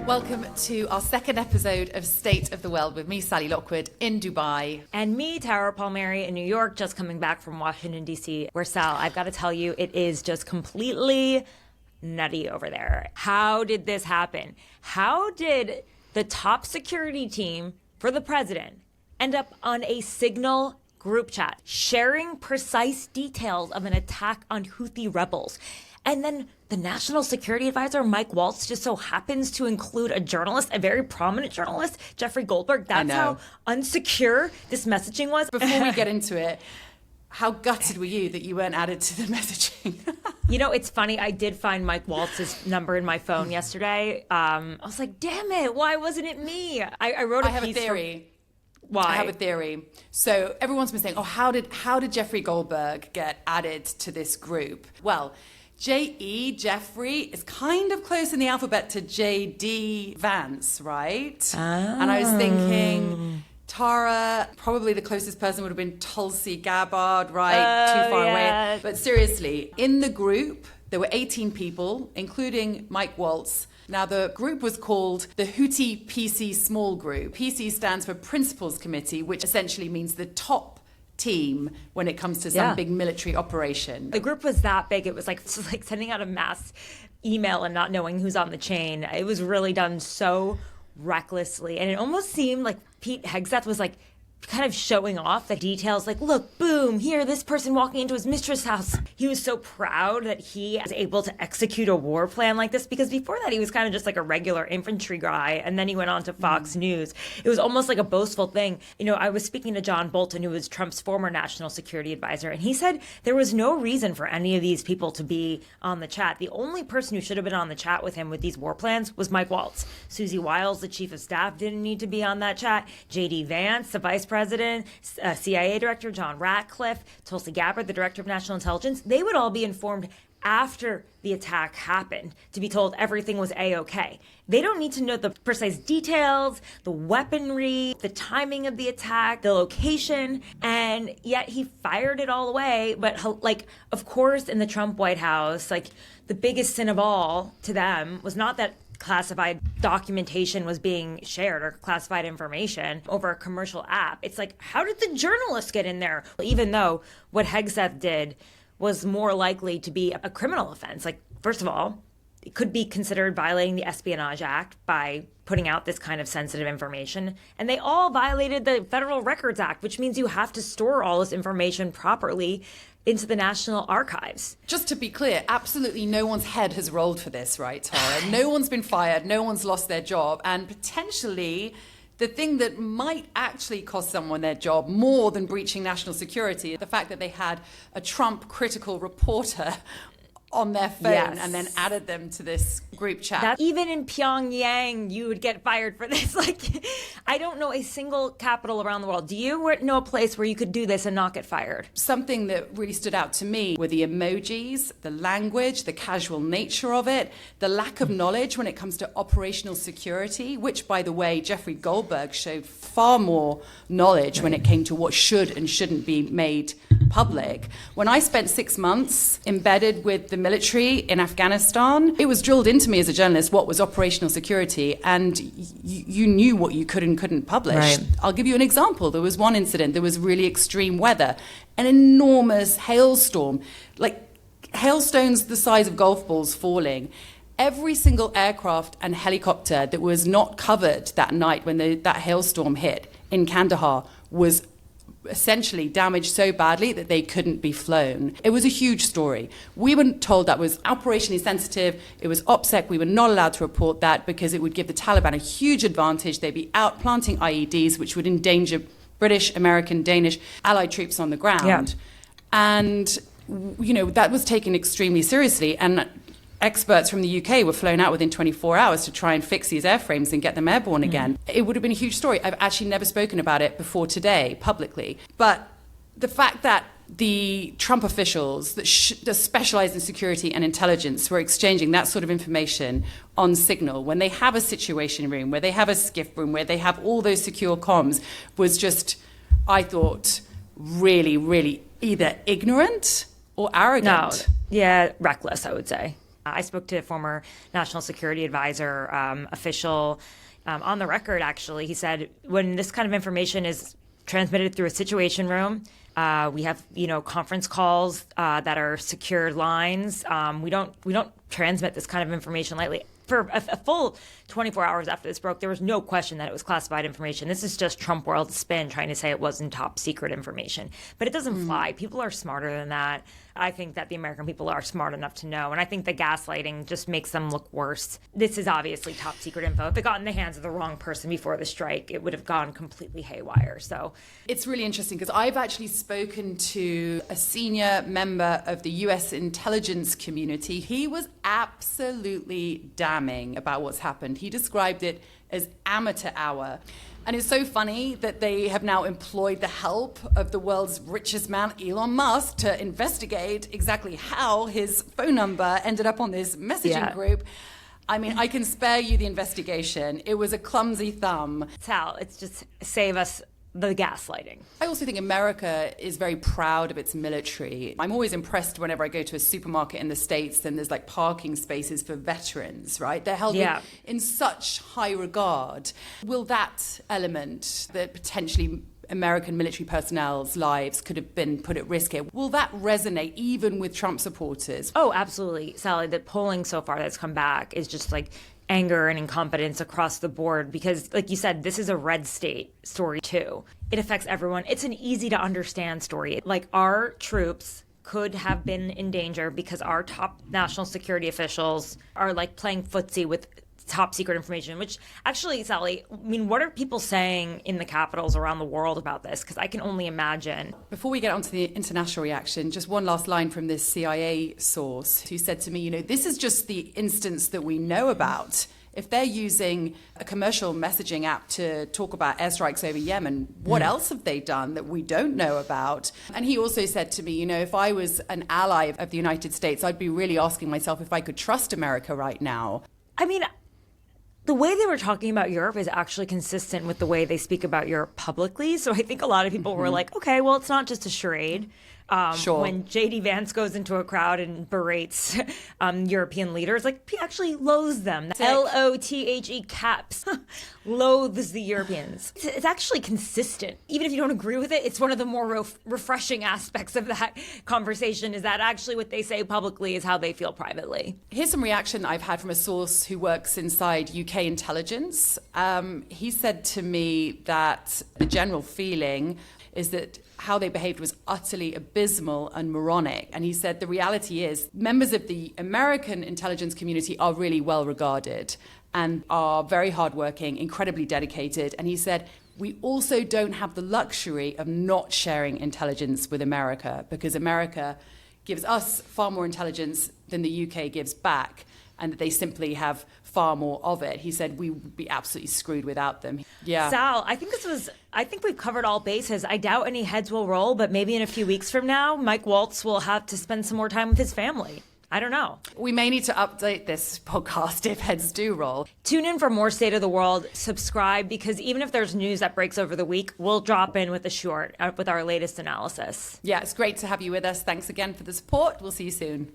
Welcome to our second episode of State of the World with me, Sally Lockwood, in Dubai. And me, Tara Palmeri, in New York, just coming back from Washington, D.C., where, Sal, I've got to tell you, it is just completely nutty over there. How did this happen? How did the top security team for the president end up on a Signal group chat, sharing precise details of an attack on Houthi rebels? And then the National Security Advisor, Mike Waltz, just so happens to include a journalist, a very prominent journalist, Jeffrey Goldberg. That's how unsecure this messaging was. Before we get into it, how gutted were you that you weren't added to the messaging? You know, it's funny. I did find Mike Waltz's number in my phone yesterday. I was like, damn it, why wasn't it me? I wrote a piece. I have a theory. Why? I have a theory. So everyone's been saying, oh, how did Jeffrey Goldberg get added to this group? Well, Jeffrey is kind of close in the alphabet to J.D. Vance, right? Oh. And I was thinking, Tara, probably the closest person would have been Tulsi Gabbard, right? Too far away. But seriously, in the group, there were 18 people, including Mike Waltz. Now, the group was called the Houthi PC Small Group. PC stands for Principals Committee, which essentially means the top team when it comes to some big military operation. The group was that big. It was like sending out a mass email and not knowing who's on the chain. It was really done so recklessly. And it almost seemed like Pete Hegseth was like kind of showing off the details, like, look, boom, here, this person walking into his mistress' house. He was so proud that he was able to execute a war plan like this, because before that he was kind of just like a regular infantry guy, and then he went on to Fox News. It was almost like a boastful thing. You know, I was speaking to John Bolton, who was Trump's former national security advisor, and he said there was no reason for any of these people to be on the chat. The only person who should have been on the chat with him with these war plans was Mike Waltz. Susie Wiles, the chief of staff, didn't need to be on that chat. J.D. Vance, the vice president, CIA director John Ratcliffe, Tulsi Gabbard, the director of national intelligence, they would all be informed after the attack happened to be told everything was A-OK. They don't need to know the precise details, the weaponry, the timing of the attack, the location, and yet he fired it all away. But like, of course, in the Trump White House, like, the biggest sin of all to them was not that classified documentation was being shared or classified information over a commercial app. It's like, how did the journalists get in there? Even though what Hegseth did was more likely to be a criminal offense. Like, first of all, it could be considered violating the Espionage Act by putting out this kind of sensitive information. And they all violated the Federal Records Act, which means you have to store all this information properly into the National Archives. Just to be clear, absolutely no one's head has rolled for this, right, Tara? No one's been fired, no one's lost their job, and potentially the thing that might actually cost someone their job more than breaching national security, the fact that they had a Trump critical reporter on their phone and then added them to this group chat. Even in Pyongyang, you would get fired for this. Like, I don't know a single capital around the world. Do you know a place where you could do this and not get fired? Something that really stood out to me were the emojis, the language, the casual nature of it, the lack of knowledge when it comes to operational security, which, by the way, Jeffrey Goldberg showed far more knowledge when it came to what should and shouldn't be made public. When I spent 6 months embedded with the military in Afghanistan, it was drilled into me as a journalist what was operational security, and you knew what you could and couldn't publish. Right. I'll give you an example. There was one incident, there was really extreme weather, an enormous hailstorm, like hailstones the size of golf balls falling. Every single aircraft and helicopter that was not covered that night when that hailstorm hit in Kandahar was essentially damaged so badly that they couldn't be flown. It was a huge story. We were told that was operationally sensitive. It was OPSEC. We were not allowed to report that because it would give the Taliban a huge advantage. They'd be out planting IEDs, which would endanger British, American, Danish allied troops on the ground. Yeah. And, you know, that was taken extremely seriously. And experts from the UK were flown out within 24 hours to try and fix these airframes and get them airborne again. It would have been a huge story. I've actually never spoken about it before today publicly. But the fact that the Trump officials that specialize in security and intelligence were exchanging that sort of information on Signal when they have a situation room, where they have a skiff room, where they have all those secure comms was just, I thought, really, really either ignorant or arrogant. No, yeah, reckless, I would say. I spoke to a former national security advisor, official, on the record, actually. He said, when this kind of information is transmitted through a situation room, we have, conference calls that are secured lines. We don't transmit this kind of information lightly. For a full 24 hours after this broke, there was no question that it was classified information. This is just Trump world spin trying to say it wasn't top secret information. But it doesn't fly. People are smarter than that. I think that the American people are smart enough to know. And I think the gaslighting just makes them look worse. This is obviously top secret info. If it got in the hands of the wrong person before the strike, it would have gone completely haywire. So it's really interesting because I've actually spoken to a senior member of the US intelligence community. He was absolutely damning about what's happened. He described it as amateur hour. And it's so funny that they have now employed the help of the world's richest man, Elon Musk, to investigate exactly how his phone number ended up on this messaging group. I mean, I can spare you the investigation. It was a clumsy thumb. Sal, it's just save us the gaslighting. I also think America is very proud of its military. I'm always impressed whenever I go to a supermarket in the States and there's like parking spaces for veterans, right? They're held in such high regard. Will that element that potentially American military personnel's lives could have been put at risk here, will that resonate even with Trump supporters? Oh, absolutely, Sally. The polling so far that's come back is just like anger and incompetence across the board because, like you said, this is a red state story too. It affects everyone. It's an easy to understand story. Like, our troops could have been in danger because our top national security officials are like playing footsie with top secret information, which actually, Sally, I mean, what are people saying in the capitals around the world about this? Because I can only imagine. Before we get onto the international reaction, just one last line from this CIA source who said to me, this is just the instance that we know about. If they're using a commercial messaging app to talk about airstrikes over Yemen, what else have they done that we don't know about? And he also said to me, if I was an ally of the United States, I'd be really asking myself if I could trust America right now. I mean, the way they were talking about Europe is actually consistent with the way they speak about Europe publicly. So I think a lot of people were like, okay, well, it's not just a charade. Sure. When J.D. Vance goes into a crowd and berates European leaders, like, he actually loathes them. L-O-T-H-E caps. Loathes the Europeans. It's actually consistent. Even if you don't agree with it, it's one of the more refreshing aspects of that conversation is that actually what they say publicly is how they feel privately. Here's some reaction I've had from a source who works inside UK intelligence. He said to me that the general feeling is that how they behaved was utterly abysmal and moronic. And he said the reality is members of the American intelligence community are really well regarded and are very hardworking, incredibly dedicated. And he said, we also don't have the luxury of not sharing intelligence with America because America gives us far more intelligence than the UK gives back, and that they simply have far more of it. He said we would be absolutely screwed without them. Yeah. Sal, I think we've covered all bases. I doubt any heads will roll, but maybe in a few weeks from now, Mike Waltz will have to spend some more time with his family. I don't know. We may need to update this podcast if heads do roll. Tune in for more State of the World. Subscribe, because even if there's news that breaks over the week, we'll drop in with a short with our latest analysis. Yeah, it's great to have you with us. Thanks again for the support. We'll see you soon.